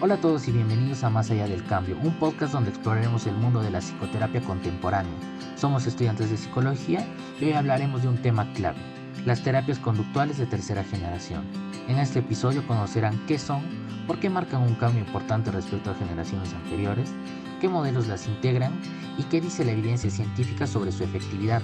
Hola a todos y bienvenidos a Más Allá del Cambio, un podcast donde exploraremos el mundo de la psicoterapia contemporánea. Somos estudiantes de psicología y hoy hablaremos de un tema clave, las terapias conductuales de tercera generación. En este episodio conocerán qué son, por qué marcan un cambio importante respecto a generaciones anteriores, qué modelos las integran y qué dice la evidencia científica sobre su efectividad.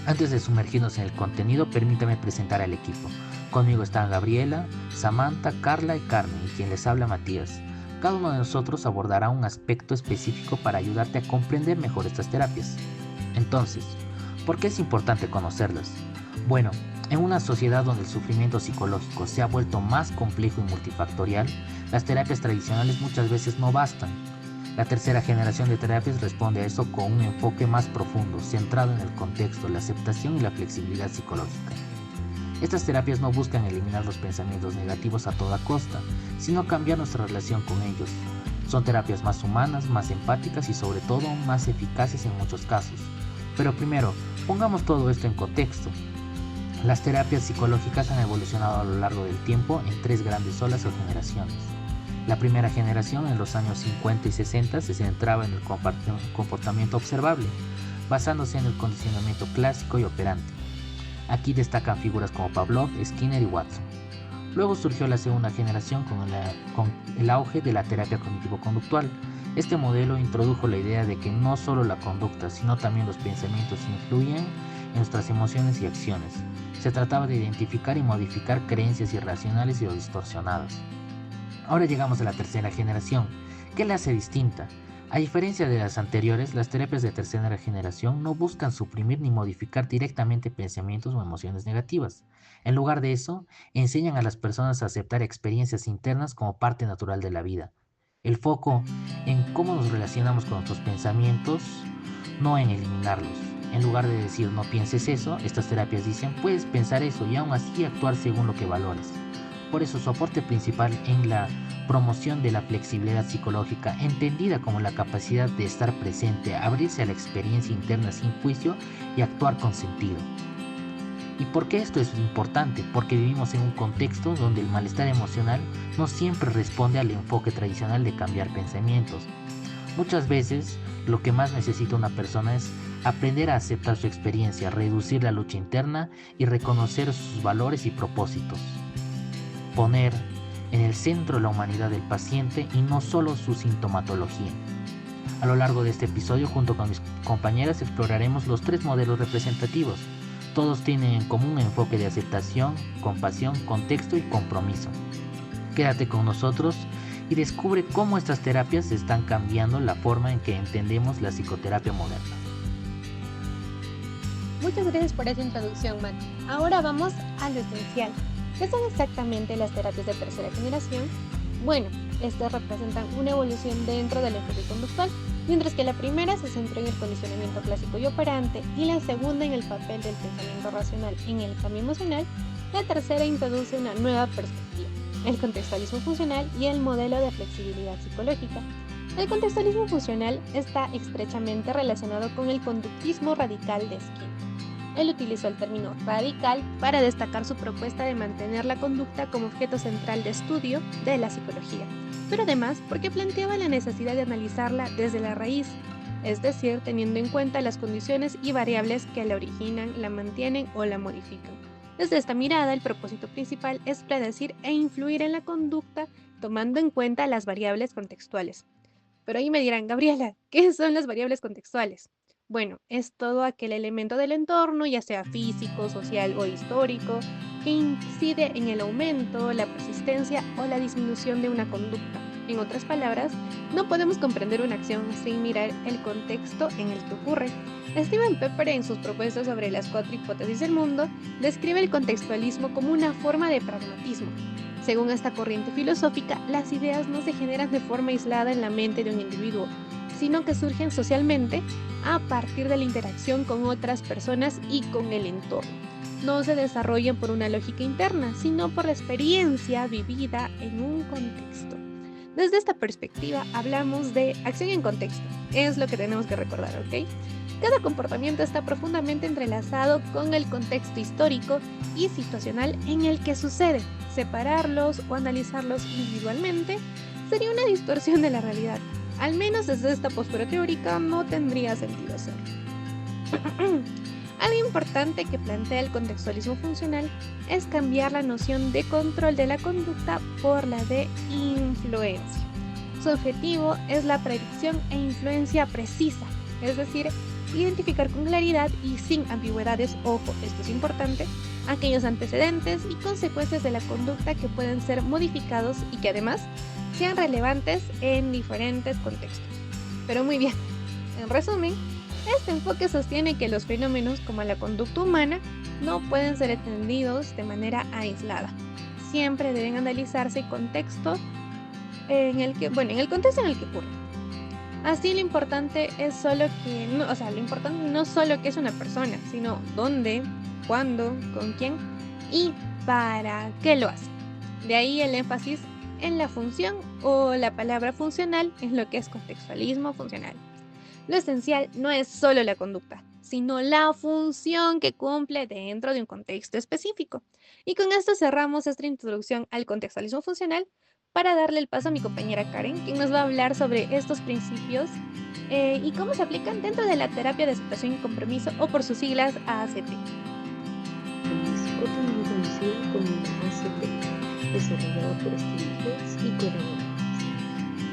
Antes de sumergirnos en el contenido, permítame presentar al equipo. Conmigo están Gabriela, Samantha, Carla y Carmen, y quien les habla Matías. Cada uno de nosotros abordará un aspecto específico para ayudarte a comprender mejor estas terapias. Entonces, ¿por qué es importante conocerlas? Bueno, en una sociedad donde el sufrimiento psicológico se ha vuelto más complejo y multifactorial, las terapias tradicionales muchas veces no bastan. La tercera generación de terapias responde a eso con un enfoque más profundo, centrado en el contexto, la aceptación y la flexibilidad psicológica. Estas terapias no buscan eliminar los pensamientos negativos a toda costa, sino cambiar nuestra relación con ellos. Son terapias más humanas, más empáticas y sobre todo más eficaces en muchos casos. Pero primero, pongamos todo esto en contexto. Las terapias psicológicas han evolucionado a lo largo del tiempo en tres grandes olas o generaciones. La primera generación, en los años 50 y 60, se centraba en el comportamiento observable, basándose en el condicionamiento clásico y operante. Aquí destacan figuras como Pavlov, Skinner y Watson. Luego surgió la segunda generación con el auge de la terapia cognitivo-conductual. Este modelo introdujo la idea de que no solo la conducta, sino también los pensamientos influyen en nuestras emociones y acciones. Se trataba de identificar y modificar creencias irracionales y o distorsionadas. Ahora llegamos a la tercera generación. ¿Qué la hace distinta? A diferencia de las anteriores, las terapias de tercera generación no buscan suprimir ni modificar directamente pensamientos o emociones negativas. En lugar de eso, enseñan a las personas a aceptar experiencias internas como parte natural de la vida. El foco en cómo nos relacionamos con nuestros pensamientos, no en eliminarlos. En lugar de decir no pienses eso, estas terapias dicen puedes pensar eso y aún así actuar según lo que valoras. Por eso su aporte principal en la promoción de la flexibilidad psicológica, entendida como la capacidad de estar presente, abrirse a la experiencia interna sin juicio y actuar con sentido. ¿Y por qué esto es importante? Porque vivimos en un contexto donde el malestar emocional no siempre responde al enfoque tradicional de cambiar pensamientos. Muchas veces lo que más necesita una persona es aprender a aceptar su experiencia, reducir la lucha interna y reconocer sus valores y propósitos. Poner en el centro la humanidad del paciente y no solo su sintomatología. A lo largo de este episodio, junto con mis compañeras, exploraremos los tres modelos representativos. Todos tienen en común un enfoque de aceptación, compasión, contexto y compromiso. Quédate con nosotros y descubre cómo estas terapias están cambiando la forma en que entendemos la psicoterapia moderna. Muchas gracias por esa introducción, Matt. Ahora vamos a lo esencial. ¿Qué son exactamente las terapias de tercera generación? Bueno, estas representan una evolución dentro del enfoque conductual, mientras que la primera se centra en el condicionamiento clásico y operante y la segunda en el papel del pensamiento racional en el cambio emocional. La tercera introduce una nueva perspectiva, el contextualismo funcional y el modelo de flexibilidad psicológica. El contextualismo funcional está estrechamente relacionado con el conductismo radical de Skinner. Él utilizó el término radical para destacar su propuesta de mantener la conducta como objeto central de estudio de la psicología, pero además porque planteaba la necesidad de analizarla desde la raíz, es decir, teniendo en cuenta las condiciones y variables que la originan, la mantienen o la modifican. Desde esta mirada, el propósito principal es predecir e influir en la conducta tomando en cuenta las variables contextuales. Pero ahí me dirán, Gabriela, ¿qué son las variables contextuales? Bueno, es todo aquel elemento del entorno, ya sea físico, social o histórico, que incide en el aumento, la persistencia o la disminución de una conducta. En otras palabras, no podemos comprender una acción sin mirar el contexto en el que ocurre. Steven Pepper, en sus propuestas sobre las 4 hipótesis del mundo, describe el contextualismo como una forma de pragmatismo. Según esta corriente filosófica, las ideas no se generan de forma aislada en la mente de un individuo, sino que surgen socialmente a partir de la interacción con otras personas y con el entorno. No se desarrollan por una lógica interna, sino por la experiencia vivida en un contexto. Desde esta perspectiva hablamos de acción en contexto, es lo que tenemos que recordar, ¿ok? Cada comportamiento está profundamente entrelazado con el contexto histórico y situacional en el que sucede. Separarlos o analizarlos individualmente sería una distorsión de la realidad. Al menos desde esta postura teórica no tendría sentido hacerlo. Algo importante que plantea el contextualismo funcional es cambiar la noción de control de la conducta por la de influencia. Su objetivo es la predicción e influencia precisa, es decir, identificar con claridad y sin ambigüedades, ojo, esto es importante, aquellos antecedentes y consecuencias de la conducta que pueden ser modificados y que además sean relevantes en diferentes contextos. Pero muy bien, en resumen, este enfoque sostiene que los fenómenos como la conducta humana no pueden ser entendidos de manera aislada. Siempre deben analizarse en el contexto en el que ocurren. Así lo importante no solo que es una persona, sino dónde, cuándo, con quién y para qué lo hace. De ahí el énfasis en la función o la palabra funcional en lo que es contextualismo funcional. Lo esencial no es solo la conducta, sino la función que cumple dentro de un contexto específico. Y con esto cerramos esta introducción al contextualismo funcional para darle el paso a mi compañera Karen, quien nos va a hablar sobre estos principios y cómo se aplican dentro de la terapia de aceptación y compromiso, o por sus siglas ACT. O también conocida como la ACT, desarrollada por Steve Hicks y colaboradores.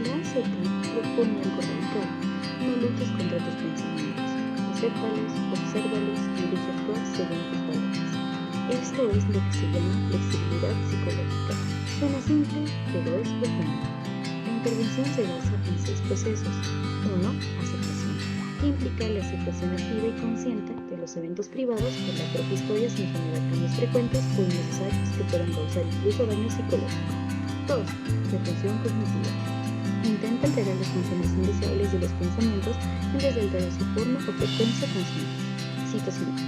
La ACT propone algo radical: no luches contra tus pensamientos, acéptalos, obsérvalos y dirige a actuar según tus valores. Esto es lo que se llama flexibilidad psicológica. Suena simple, pero es profundo. La intervención se basa en 6 procesos. 1. Aceptación, que implica la aceptación activa y consciente de los eventos privados por la propia historia sin generar cambios frecuentes o innecesarios que puedan causar incluso daño psicológico. 2. Retención cognitiva. Intenta alterar las funciones indeseables de los pensamientos en vez de alterar su forma o frecuencia consciente. Cito siguiente.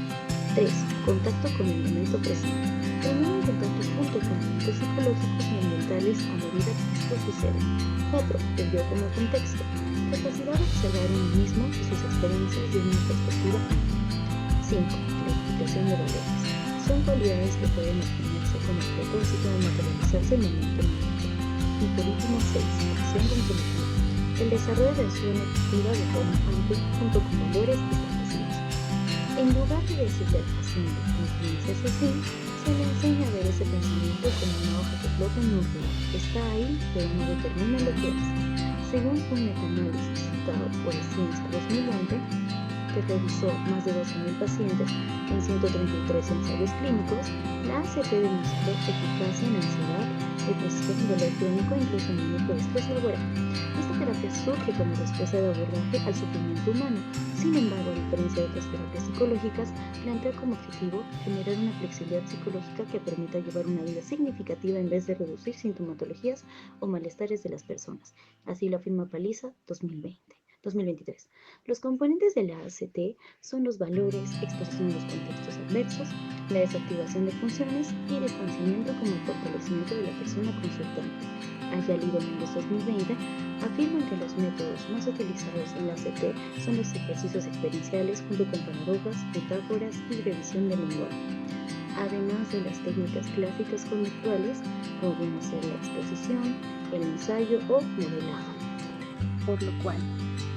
3. Contacto con el momento presente. Promueve un contacto junto con eventos psicológicos y ambientales a medida que esto sucede. 4. El yo como contexto. Capacidad de observar uno mismo y sus experiencias desde una perspectiva amplia. 5. Clarificación de valores. Son cualidades que pueden obtenerse con el propósito de materializarse en el momento presente. Y por último, 6. Acción comprometida. El desarrollo de acción efectiva de forma amplia junto con valores establecidos. En lugar de decirle al paciente que piensas así, se le enseña a ver ese pensamiento como una hoja que flota en un río. Está ahí, pero no determina lo que hace. Según un metaanálisis citado por Ciencia 2020, que revisó más de 12.000 pacientes en 133 ensayos clínicos, la ACT demostró eficacia en ansiedad, depresión, dolor crónico e incluso manejo de estrés laboral. Esta terapia surge como respuesta de abordaje al sufrimiento humano. Sin embargo, a diferencia de otras terapias psicológicas, plantea como objetivo generar una flexibilidad psicológica que permita llevar una vida significativa en vez de reducir sintomatologías o malestares de las personas. Así lo afirma Paliza 2023. Los componentes de la ACT son los valores, exposición a los contextos adversos, la desactivación de funciones y distanciamiento como el fortalecimiento de la persona consultante. Ayala y Domínguez 2020 afirman que los métodos más utilizados en la ACT son los ejercicios experienciales junto con paradojas, metáforas y revisión del lenguaje, además de las técnicas clásicas conductuales como pueden ser la exposición, el ensayo o modelado. Por lo cual,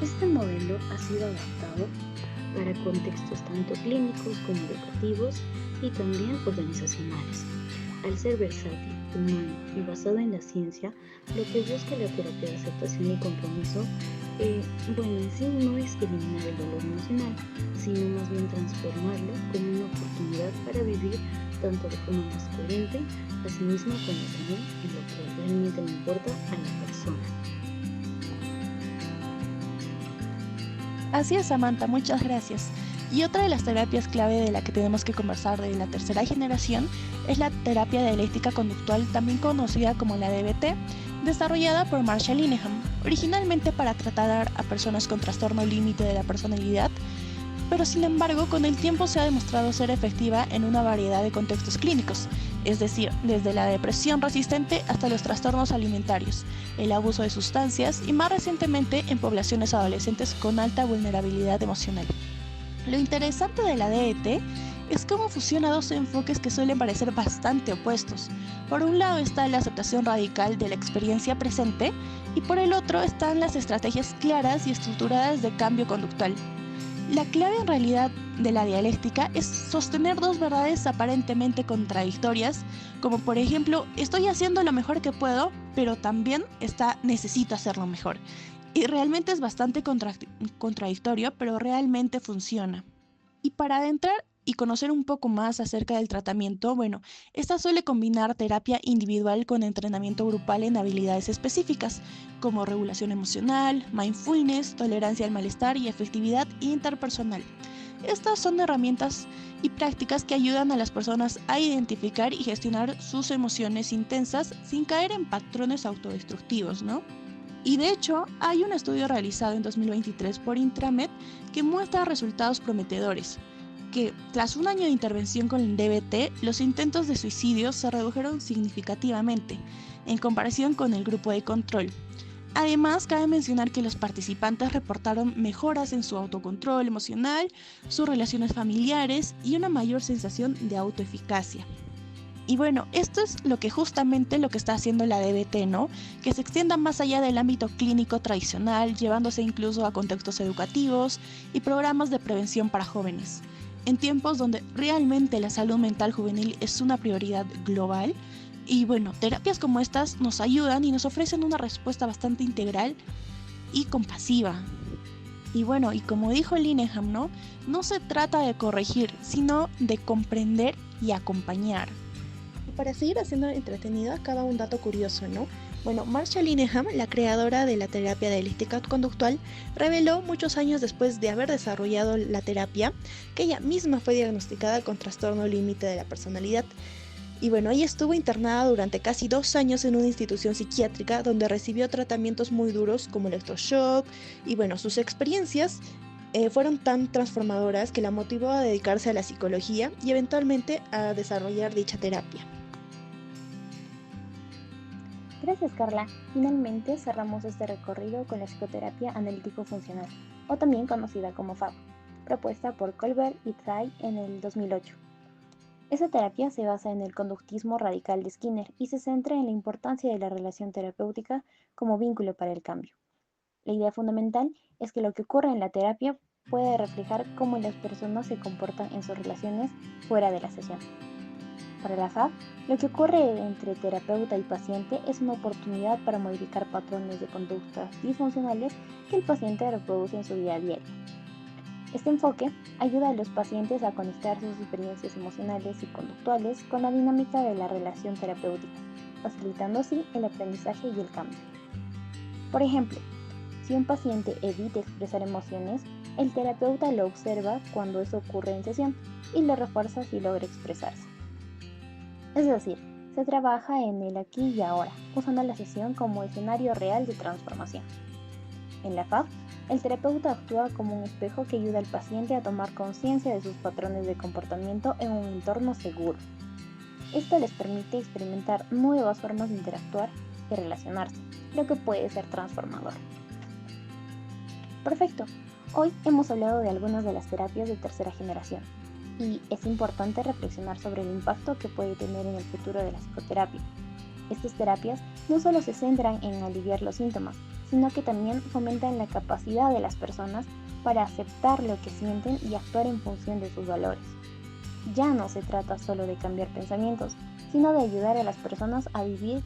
este modelo ha sido adaptado para contextos tanto clínicos como educativos y también organizacionales. Al ser versátil, humano y basado en la ciencia, lo que busca la terapia de aceptación y compromiso, en sí no es eliminar el dolor emocional, sino más bien transformarlo como una oportunidad para vivir tanto de forma más coherente, a sí mismo como también en lo que realmente le importa a la persona. Así es, Samantha, muchas gracias. Y otra de las terapias clave de la que tenemos que conversar de la tercera generación es la terapia dialéctica conductual, también conocida como la DBT, desarrollada por Marsha Linehan, originalmente para tratar a personas con trastorno límite de la personalidad, pero sin embargo con el tiempo se ha demostrado ser efectiva en una variedad de contextos clínicos, es decir, desde la depresión resistente hasta los trastornos alimentarios, el abuso de sustancias y más recientemente en poblaciones adolescentes con alta vulnerabilidad emocional. Lo interesante de la DBT es cómo fusiona dos enfoques que suelen parecer bastante opuestos. Por un lado está la aceptación radical de la experiencia presente y por el otro están las estrategias claras y estructuradas de cambio conductual. La clave en realidad de la dialéctica es sostener dos verdades aparentemente contradictorias, como por ejemplo, estoy haciendo lo mejor que puedo, pero también necesito hacerlo mejor. Y realmente es bastante contradictorio, pero realmente funciona. Y para adentrar y conocer un poco más acerca del tratamiento, bueno, esta suele combinar terapia individual con entrenamiento grupal en habilidades específicas, como regulación emocional, mindfulness, tolerancia al malestar y efectividad interpersonal. Estas son herramientas y prácticas que ayudan a las personas a identificar y gestionar sus emociones intensas sin caer en patrones autodestructivos, ¿no? Y de hecho, hay un estudio realizado en 2023 por Intramed que muestra resultados prometedores, que tras un año de intervención con el DBT, los intentos de suicidio se redujeron significativamente en comparación con el grupo de control. Además, cabe mencionar que los participantes reportaron mejoras en su autocontrol emocional, sus relaciones familiares y una mayor sensación de autoeficacia. Y bueno, esto es justamente lo que está haciendo la DBT, ¿no? Que se extienda más allá del ámbito clínico tradicional, llevándose incluso a contextos educativos y programas de prevención para jóvenes. En tiempos donde realmente la salud mental juvenil es una prioridad global, y bueno, terapias como estas nos ayudan y nos ofrecen una respuesta bastante integral y compasiva. Y bueno, y como dijo Linehan, ¿no? No se trata de corregir, sino de comprender y acompañar. Para seguir haciendo entretenido, acaba un dato curioso, ¿no? Bueno, Marsha Linehan, la creadora de la terapia dialéctica conductual, reveló muchos años después de haber desarrollado la terapia que ella misma fue diagnosticada con trastorno límite de la personalidad. Y bueno, ella estuvo internada durante casi 2 años en una institución psiquiátrica donde recibió tratamientos muy duros como electroshock. Y bueno, sus experiencias fueron tan transformadoras que la motivó a dedicarse a la psicología y eventualmente a desarrollar dicha terapia. Gracias, Carla. Finalmente cerramos este recorrido con la psicoterapia analítico-funcional, o también conocida como FAB, propuesta por Colbert y Tsai en el 2008. Esta terapia se basa en el conductismo radical de Skinner y se centra en la importancia de la relación terapéutica como vínculo para el cambio. La idea fundamental es que lo que ocurre en la terapia puede reflejar cómo las personas se comportan en sus relaciones fuera de la sesión. Para la FAB, lo que ocurre entre terapeuta y paciente es una oportunidad para modificar patrones de conductas disfuncionales que el paciente reproduce en su día a día. Este enfoque ayuda a los pacientes a conectar sus experiencias emocionales y conductuales con la dinámica de la relación terapéutica, facilitando así el aprendizaje y el cambio. Por ejemplo, si un paciente evita expresar emociones, el terapeuta lo observa cuando eso ocurre en sesión y lo refuerza si logra expresarse. Es decir, se trabaja en el aquí y ahora, usando la sesión como escenario real de transformación. En la FAB, el terapeuta actúa como un espejo que ayuda al paciente a tomar conciencia de sus patrones de comportamiento en un entorno seguro. Esto les permite experimentar nuevas formas de interactuar y relacionarse, lo que puede ser transformador. Perfecto. Hoy hemos hablado de algunas de las terapias de tercera generación y es importante reflexionar sobre el impacto que puede tener en el futuro de la psicoterapia. Estas terapias no solo se centran en aliviar los síntomas, sino que también fomentan la capacidad de las personas para aceptar lo que sienten y actuar en función de sus valores. Ya no se trata solo de cambiar pensamientos, sino de ayudar a las personas a vivir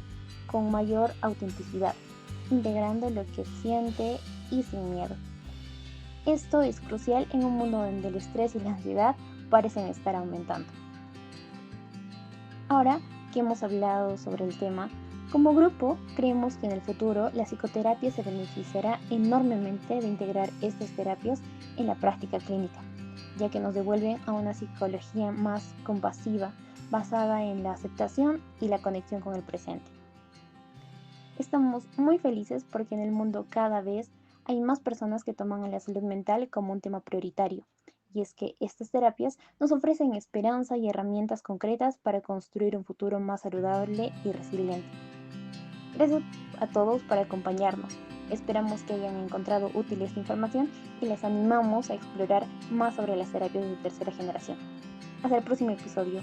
con mayor autenticidad, integrando lo que siente y sin miedo. Esto es crucial en un mundo donde el estrés y la ansiedad parecen estar aumentando. Ahora que hemos hablado sobre el tema, como grupo creemos que en el futuro la psicoterapia se beneficiará enormemente de integrar estas terapias en la práctica clínica, ya que nos devuelven a una psicología más compasiva, basada en la aceptación y la conexión con el presente. Estamos muy felices porque en el mundo cada vez hay más personas que toman a la salud mental como un tema prioritario, y es que estas terapias nos ofrecen esperanza y herramientas concretas para construir un futuro más saludable y resiliente. Gracias a todos por acompañarnos. Esperamos que hayan encontrado útil esta información y les animamos a explorar más sobre las terapias de tercera generación. Hasta el próximo episodio.